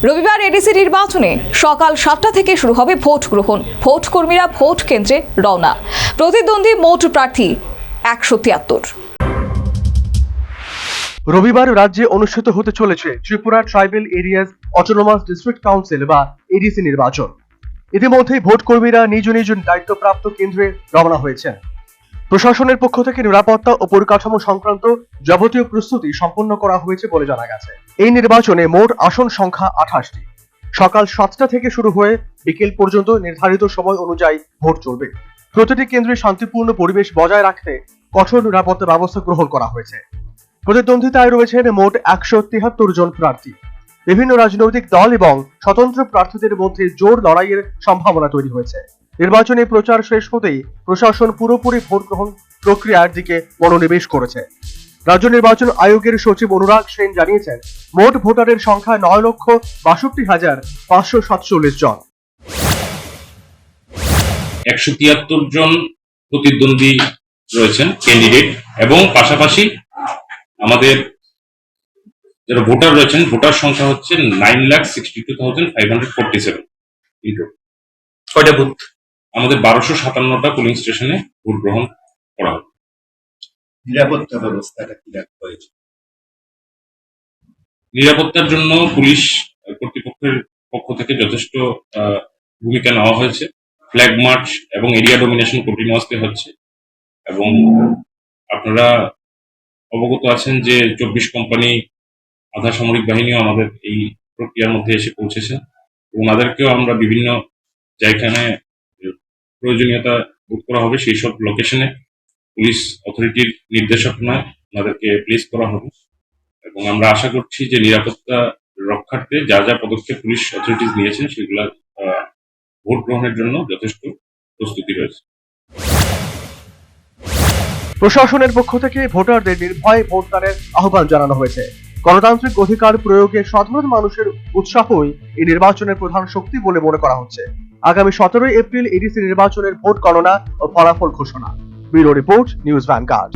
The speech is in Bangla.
রবিবার এডিসি নির্বাচনে সকাল 7টা থেকে শুরু হবে ভোট গ্রহণ। ভোট কর্মীরা ভোট কেন্দ্রে রওনা। প্রতিদ্বন্দ্বী মোট প্রার্থী 173। রবিবার রাজ্যে অনুষ্ঠিত হতে চলেছে Tripura tribal areas autonomous district council বা এডিসি নির্বাচন। ইতিমধ্যেই ভোট কর্মীরা নিজ নিজ দায়িত্বপ্রাপ্ত কেন্দ্রে রওনা হয়েছেন। প্রশাসনের পক্ষ থেকে নিরাপত্তা ও পরিকাঠামো সংক্রান্ত যাবতীয় প্রস্তুতি সম্পন্ন করা হয়েছে বলে জানা গেছে। এই নির্বাচনে মোট আসন সংখ্যা 28টি। সকাল 7টা থেকে শুরু হয়ে বিকেল পর্যন্ত নির্ধারিত সময় অনুযায়ী ভোট চলবে। প্রতিটি কেন্দ্রে শান্তিপূর্ণ পরিবেশ বজায় রাখতে কঠোর নিরাপত্তা ব্যবস্থা গ্রহণ করা হয়েছে। প্রতিদ্বন্দ্বিতায় রয়েছেন মোট 173 জন প্রার্থী। বিভিন্ন রাজনৈতিক দল এবং স্বতন্ত্র প্রার্থীদের মধ্যে জোর লড়াইয়ের সম্ভাবনা তৈরি হয়েছে। নির্বাচনী প্রচার শেষ হতেই প্রশাসন পুরোপুরি ভোট গ্রহণ প্রক্রিয়ার দিকে মনোনিবেশ করেছে। রাজ্য নির্বাচন আয়োগের সচিব অনুরাগ সেন জানিয়েছেন, মোট ভোটারের সংখ্যা 9,62,547 জন। 173 জন প্রতিদ্বন্দ্বী রয়েছেন ক্যান্ডিডেট, এবং পাশাপাশি আমাদের যারা ভোটার রয়েছেন, ভোটার সংখ্যা হচ্ছে 9,62,547। কয়টা বুথ? আমাদের 1257টা পোলিং স্টেশনে ভোট গ্রহণ করা হবে। নিরাপত্তা ব্যবস্থাটা কি রাখা হয়েছে? নিরাপত্তার জন্য পুলিশ কর্তৃপক্ষের পক্ষ থেকে যথেষ্ট ভূমিকা নেওয়া হয়েছে। ফ্ল্যাগ মার্চ এবং এরিয়া ডোমিনেশন কন্টিনিউয়াসলি হচ্ছে, এবং আপনারা অবগত আছেন যে 24 কোম্পানি আধা সামরিক বাহিনীও আমাদের এই প্রক্রিয়ার মধ্যে এসে পৌঁছেছে, এবং ওনাদেরকেও আমরা বিভিন্ন যেখানে প্রয়োজনীয়তা বুক করা হবে সেই সব লোকেশনে পুলিশ অথরিটির নির্দেশনায় ওনাদেরকে প্লেস করা হবে। এবং আমরা আশা করছি যে নিরাপত্তা রক্ষার্থে যা যা পদক্ষেপ পুলিশ অথরিটিজ নিয়েছেন সেগুলো ভোট গ্রহণের জন্য যথেষ্ট প্রস্তুতি রয়েছে। প্রশাসনের পক্ষ থেকে ভোটারদের নির্ভয়ে ভোটদানের আহ্বান জানানো হয়েছে। গণতান্ত্রিক অধিকার প্রয়োগে সাধারণ মানুষের উৎসাহই এই নির্বাচনের প্রধান শক্তি বলে মনে করা হচ্ছে। আগামী 17 এপ্রিল এডিসি নির্বাচনের ভোট গণনা ও ফলাফল ঘোষণা। Bureau report, news vanguard.